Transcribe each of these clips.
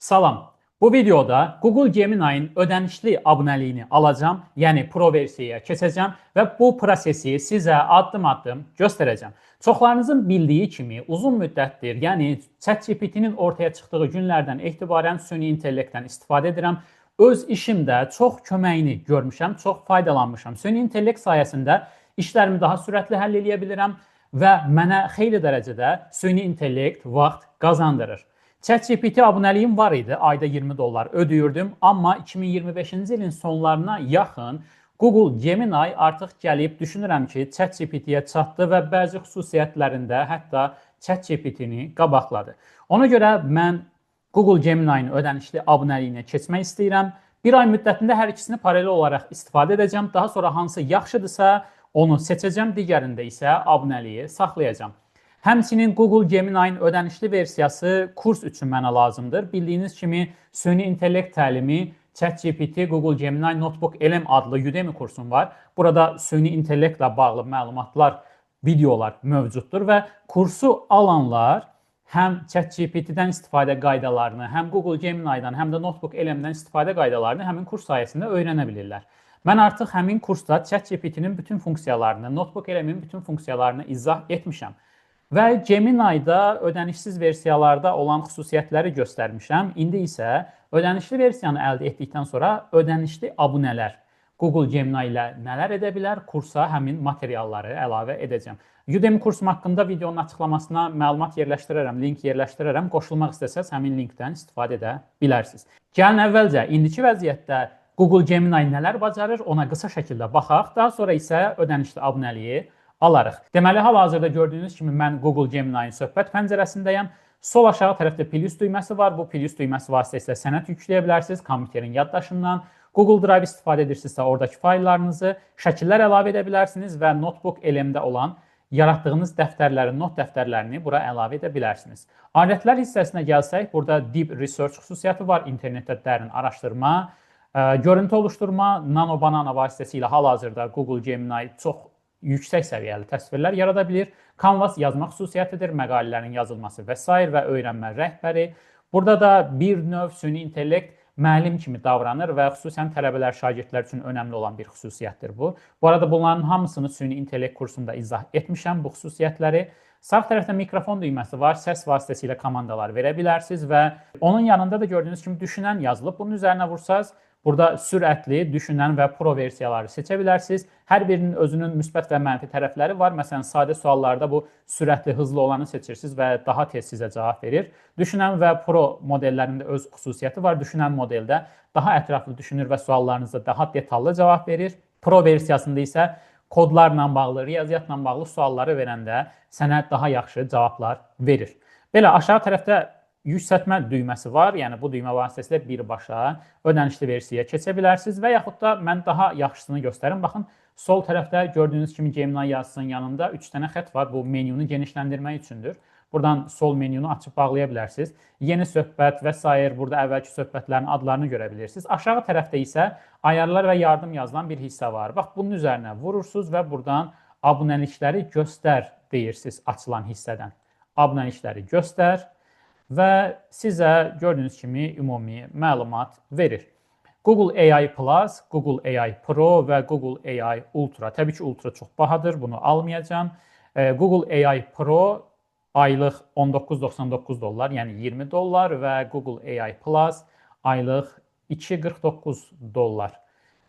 Salam. Bu videoda Google Gemini'nin ödənişli abunəliyini alacağam, yəni Pro versiyaya keçəcəm və bu prosesi sizə addım-addım göstərəcəm. Çoxlarınızın bildiyi kimi uzun müddətdir, yəni ChatGPT-nin ortaya çıxdığı günlərdən etibarən süni intellektdən istifadə edirəm. Öz işimdə çox köməyini görmüşəm, çox faydalanmışam. Süni intellekt sayəsində işlərimi daha sürətli həll edə bilirəm və mənə xeyli dərəcədə süni intellekt vaxt qazandırır. ChatGPT abunəliyim var idi, ayda $20 ödəyirdim, amma 2025-ci ilin sonlarına yaxın Google Gemini artıq gəlib düşünürəm ki, ChatGPT-yə çatdı və bəzi xüsusiyyətlərində hətta ChatGPT-ni qabaqladı. Ona görə mən Google Gemini-nin ödənişli abunəliyinə keçmək istəyirəm. Bir ay müddətində hər ikisini paralel olaraq istifadə edəcəm. Daha sonra hansı yaxşıdırsa onu seçəcəm, digərində isə abunəliyi saxlayacağım. Həmçinin Google Gemini-nin ödənişli versiyası kurs üçün mənə lazımdır. Bildiyiniz kimi süni intellekt təlimi ChatGPT, Google Gemini Notebook LM adlı Udemy kursum var. Burada süni intellektlə bağlı məlumatlar, videolar mövcuddur və kursu alanlar həm ChatGPT-dən istifadə qaydalarını, həm Google Gemini-dan, həm də Notebook LM-dən istifadə qaydalarını həmin kurs sayəsində öyrənə bilirlər. Mən artıq həmin kursda ChatGPT-nin bütün funksiyalarını, Notebook LM-in bütün funksiyalarını izah etmişəm. Və Gemini-da ödənişsiz versiyalarda olan xüsusiyyətləri göstərmişəm. İndi isə ödənişli versiyanı əldə etdikdən sonra ödənişli abunələr Google Gemini ilə nələr edə bilər, kursa həmin materialları əlavə edəcəm. Udemy kursum haqqında videonun açıqlamasına məlumat yerləşdirərəm, link yerləşdirərəm. Qoşulmaq istəsəz həmin linkdən istifadə edə bilərsiniz. Gəlin əvvəlcə indiki vəziyyətdə Google Gemini nələr bacarır, ona qısa şəkildə baxaq. Daha sonra isə ödənişli abunəliyi alarıq. Deməli, hal-hazırda gördüyünüz kimi mən Google Gemini-nin söhbət pəncərəsindəyəm. Sol aşağı tərəfdə plus düyməsi var. Bu plus düyməsi vasitəsilə sənəd yükləyə bilərsiniz kompüterin yaddaşından. Google Drive istifadə edirsinizsə oradakı fayllarınızı, şəkillər əlavə edə bilərsiniz və Notebook LM-də olan yaratdığınız dəftərlərin, not dəftərlərini bura əlavə edə bilərsiniz. Alətlər hissəsinə gəlsək, burada Deep Research xüsusiyyəti var. İnternetdə dərin araşdırma, görüntü oluşturma, Nano Banana vasitəsilə hal-hazırda Google Gemini çox yüksək səviyyəli təsvirlər yarada bilir. Canvas yazma xüsusiyyətidir, məqalələrin yazılması və s. və öyrənmə rəhbəri. Burada da bir növ süni intellekt müəllim kimi davranır və xüsusən tələbələr, şagirdlər üçün önəmli olan bir xüsusiyyətdir bu. Bu arada bunların hamısını süni intellekt kursunda izah etmişəm bu xüsusiyyətləri. Sağ tərəfdə mikrofon düyməsi var, səs vasitəsilə komandalar verə bilərsiniz və onun yanında da gördüyünüz kimi düşünən yazılıb. Bunun üzərinə vursaz, burada sürətli, düşünən və pro versiyaları seçə bilərsiniz. Hər birinin özünün müsbət və mənfi tərəfləri var. Məsələn, sadə suallarda bu sürətli, hızlı olanı seçirsiniz və daha tez sizə cavab verir. Düşünən və pro modellərində öz xüsusiyyəti var. Düşünən modeldə daha ətraflı düşünür və suallarınıza daha detallı cavab verir. Pro versiyasında isə kodlarla bağlı, riyaziyyatla bağlı sualları verəndə sənə daha yaxşı cavablar verir. Belə aşağı tərəfdə yüksəltmə düyməsi var. Yəni bu düymə vasitəsilə birbaşa ödənişli versiyaya keçə bilərsiniz və yaxud da mən daha yaxşısını göstərim. Baxın, sol tərəfdə gördüyünüz kimi Gemini yazısının yanında 3 dənə xətt var. Bu menyunu genişləndirmək üçündür. Buradan sol menyunu açıb bağlaya bilərsiniz. Yeni söhbət və s. burada əvvəlki söhbətlərin adlarını görə bilirsiniz. Aşağı tərəfdə isə ayarlar və yardım yazılan bir hissə var. Bax, bunun üzərinə vurursunuz və buradan abunəlikləri göstər deyirsiniz açılan hissədən. Abunəlikləri göstər və sizə gördüyünüz kimi ümumi məlumat verir. Google AI Plus, Google AI Pro və Google AI Ultra. Təbii ki, Ultra çox bahadır, bunu almayacağam. Google AI Pro aylıq $19.99, yəni $20 və Google AI Plus aylıq $2.49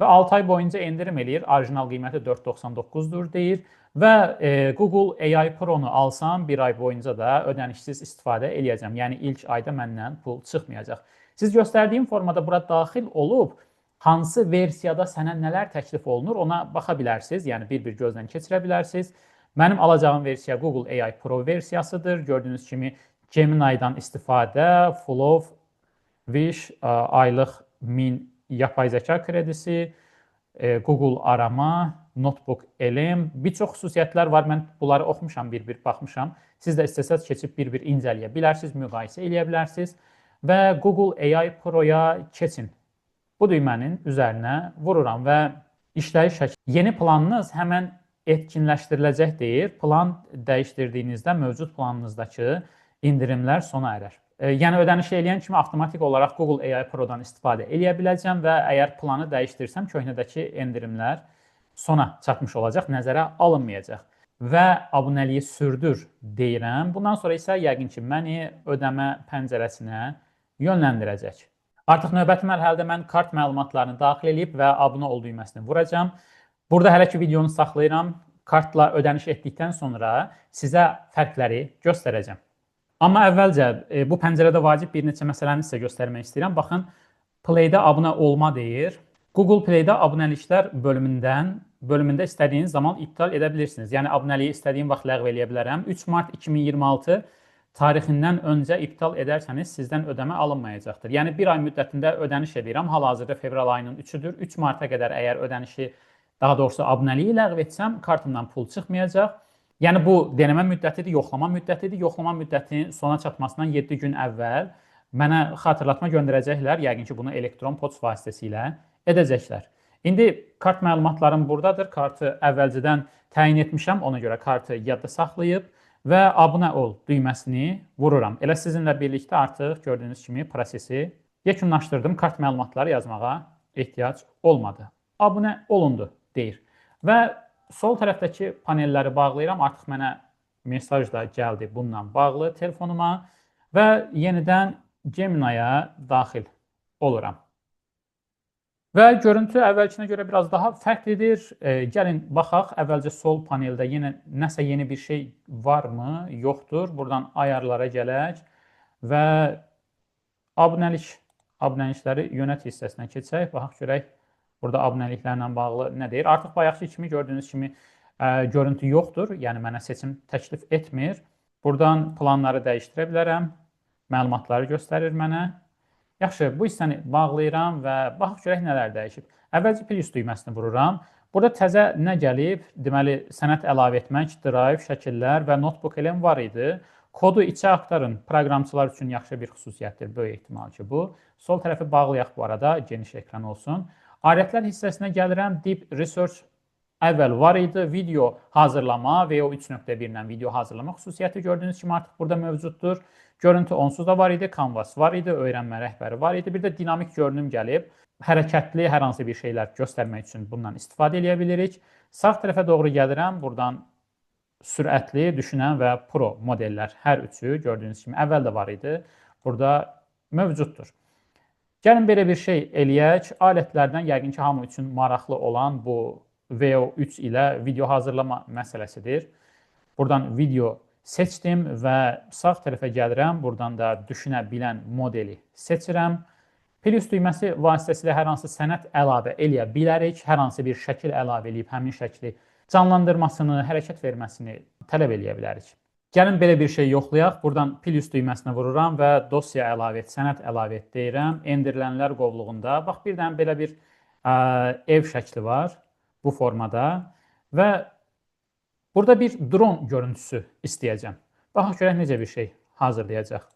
və 6 ay boyunca endirim eləyir. Orijinal qiyməti $4.99-dur deyir. Və Google AI Pro-nu alsam bir ay boyunca da ödənişsiz istifadə eləyəcəm. Yəni ilk ayda məndən pul çıxmayacaq. Siz göstərdiyim formada bura daxil olub hansı versiyada sənə nələr təklif olunur ona baxa bilərsiniz. Yəni bir-bir gözdən keçirə bilərsiniz. Mənim alacağım versiya Google AI Pro versiyasıdır. Gördüyünüz kimi Gemini-dan istifadə, Flow, Wish, aylıq 1000 yapay zəka kredisi, Google arama, Notebook LM, bir çox xüsusiyyətlər var. Mən bunları oxumuşam, bir-bir baxmışam. Siz də istəsəz keçib bir-bir incələyə bilərsiniz, müqayisə eləyə bilərsiniz və Google AI Pro-ya keçin. Bu düymənin üzərinə vururam və işləyiş şəkli. Yeni planınız həmən etkinləşdiriləcək deyir. Plan dəyişdirdiyinizdə mövcud planınızdakı indirimlər sona erər. Yəni ödəniş eləyən kimi avtomatik olaraq Google AI Pro-dan istifadə edə biləcəm və əgər planı dəyişdirsəm köhnədəki endirimlər sona çatmış olacaq, nəzərə alınmayacaq. Və abunəliyi sürdür deyirəm. Bundan sonra isə yəqin ki, məni ödəmə pəncərəsinə yönləndirəcək. Artıq növbəti mərhələdə mən kart məlumatlarını daxil edib və abunə ol düyməsini vuracam. Burada hələ ki videonu saxlayıram. Kartla ödəniş etdikdən sonra sizə fərqləri göstərəcəm. Amma əvvəlcə bu pəncərədə vacib bir neçə məsələni sizə göstərmək istəyirəm. Baxın, Play-də abunə olma deyir. Google Play-də abunəliklər bölümündə istədiyiniz zaman iptal edə bilirsiniz. Yəni abunəliyi istədiyim vaxt ləğv edə bilərəm. 3 mart 2026 tarixindən öncə iptal edərsəniz sizdən ödəmə alınmayacaqdır. Yəni bir ay müddətində ödəniş edirəm. Hal-hazırda fevral ayının 3-üdür. 3 marta qədər əgər ödənişi, daha doğrusu abunəliyi ləğv etsəm, kartımdan pul çıxmayacaq. Yəni bu denəmə müddətidir, yoxlama müddətidir. Yoxlama müddətinin sona çatmasından 7 gün əvvəl mənə xatırlatma göndərəcəklər. Yəqin ki, bunu elektron poçt vasitəsilə edəcəklər. İndi kart məlumatlarım buradadır. Kartı əvvəlcədən təyin etmişəm. Ona görə kartı yadda saxlayıb və abunə ol düyməsini vururam. Elə sizinlə birlikdə artıq gördüyünüz kimi prosesi yekunlaşdırdım. Kart məlumatları yazmağa ehtiyac olmadı. Abunə olundu deyir. Və sol tərəfdəki panelləri bağlayıram. Artıq mənə mesaj da gəldi bununla bağlı telefonuma və yenidən Gemini-yə daxil oluram. Və görüntü əvvəlkinə görə biraz daha fərqlidir. Gəlin baxaq, əvvəlcə sol paneldə yenə nəsə yeni bir şey varmı, yoxdur. Buradan ayarlara gələk və abunəlikləri yönət hissəsinə keçək. Baxaq görək. Burada abunəliklərlə bağlı nə deyir? Artıq bayaqki kimi gördüyünüz kimi görüntü yoxdur. Yəni mənə seçim təklif etmir. Buradan planları dəyişdirə bilərəm. Məlumatları göstərir mənə. Yaxşı, bu hissəni bağlayıram və baxaq görək nələr dəyişib. Əvvəlcə plus düyməsini vururam. Burada təzə nə gəlib? Deməli, sənəd əlavə etmək, drive, şəkillər və notebook elm var idi. Kodu içə aktarın proqramçılar üçün yaxşı bir xüsusiyyətdir. Böyük ehtimal ki bu. Sol tərəfi bağlayaq bu arada, geniş ekran olsun. Alətlər hissəsinə gəlirəm. Deep Research əvvəl var idi. Video hazırlama VO 3.1 ilə video hazırlama xüsusiyyəti gördüyünüz kimi artıq burada mövcuddur. Görüntü onsuz da var idi. Canvas var idi. Öyrənmə rəhbəri var idi. Bir də dinamik görünüm gəlib. Hərəkətli hər hansı bir şeylər göstərmək üçün bundan istifadə edə bilirik. Sağ tərəfə doğru gəlirəm. Buradan sürətli, düşünən və pro modellər hər üçü gördüyünüz kimi əvvəl də var idi. Burada mövcuddur. Gəlin belə bir şey eləyək. Alətlərdən yəqin ki, hamı üçün maraqlı olan bu VO3 ilə video hazırlama məsələsidir. Buradan video seçdim və sağ tərəfə gəlirəm. Buradan da düşünə bilən modeli seçirəm. Plus düyməsi vasitəsilə hər hansı sənəd əlavə eləyə bilərik. Hər hansı bir şəkil əlavə eləyib həmin şəkli canlandırmasını, hərəkət verməsini tələb eləyə bilərik. Gəlin belə bir şey yoxlayaq. Buradan plus düyməsinə vururam və dosya əlavə et, sənəd əlavə et deyirəm. Endirilənlər qovluğunda. Bax, bir dənə belə bir ev şəkli var bu formada və burada bir dron görüntüsü istəyəcəm. Baxaq görək necə bir şey hazırlayacaq.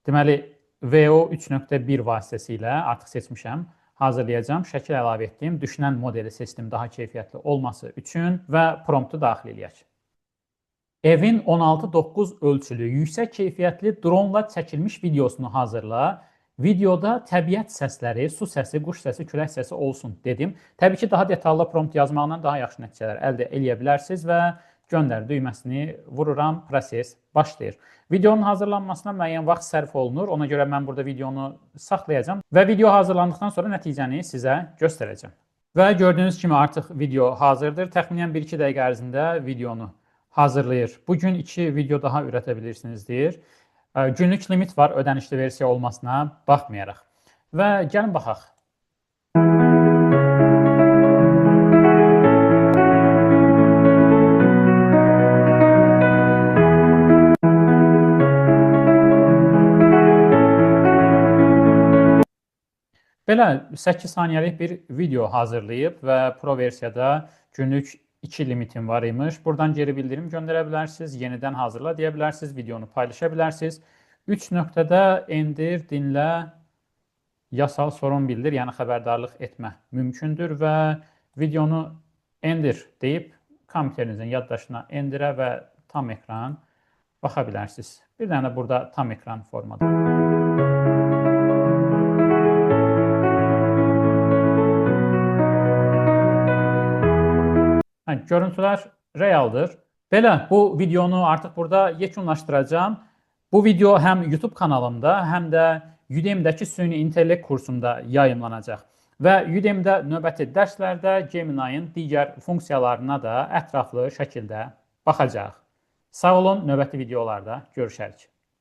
Deməli, VO 3.1 vasitəsilə artıq seçmişəm. Hazırlayacağım, şəkil əlavə etdim, düşünən modeli seçdim daha keyfiyyətli olması üçün və promptu daxil edək. Evin 16:9 ölçülü, yüksək keyfiyyətli dronla çəkilmiş videosunu hazırla. Videoda təbiət səsləri, su səsi, quş səsi, külək səsi olsun dedim. Təbii ki, daha detallı prompt yazmaqla daha yaxşı nəticələr əldə edə bilərsiniz və göndər düyməsini vururam, proses başlayır. Videonun hazırlanmasına müəyyən vaxt sərf olunur. Ona görə mən burada videonu saxlayacağam və video hazırlandıqdan sonra nəticəni sizə göstərəcəm. Və gördüyünüz kimi artıq video hazırdır. Təxminən 1-2 dəqiqə ərzində videonu hazırlayır. Bugün 2 video daha ürətə bilirsiniz deyir. Günlük limit var ödənişli versiya olmasına baxmayaraq. Və gəlin baxaq. Belə 8 saniyəlik bir video hazırlayıb və Pro versiyada günlük 2 limitim var imiş. Buradan geri bildirim göndərə bilərsiniz, yenidən hazırla deyə bilərsiniz, videonu paylaşa bilərsiniz. 3 nöqtədə endir, dinlə, yasal sorun bildir, yəni xəbərdarlıq etmə mümkündür və videonu endir deyib kompüterinizin yaddaşına endirə və tam ekran baxa bilərsiniz. Bir dənə burada tam ekran formada. Görüntülər realdır. Belə, bu videonu artıq burada yekunlaşdıracağım. Bu video həm YouTube kanalımda, həm də Udemy-dəki süni intellekt kursumda yayımlanacaq. Və Udemy-də növbəti dərslərdə Gemini-in digər funksiyalarına da ətraflı şəkildə baxacaq. Sağ olun, növbəti videolarda görüşərik.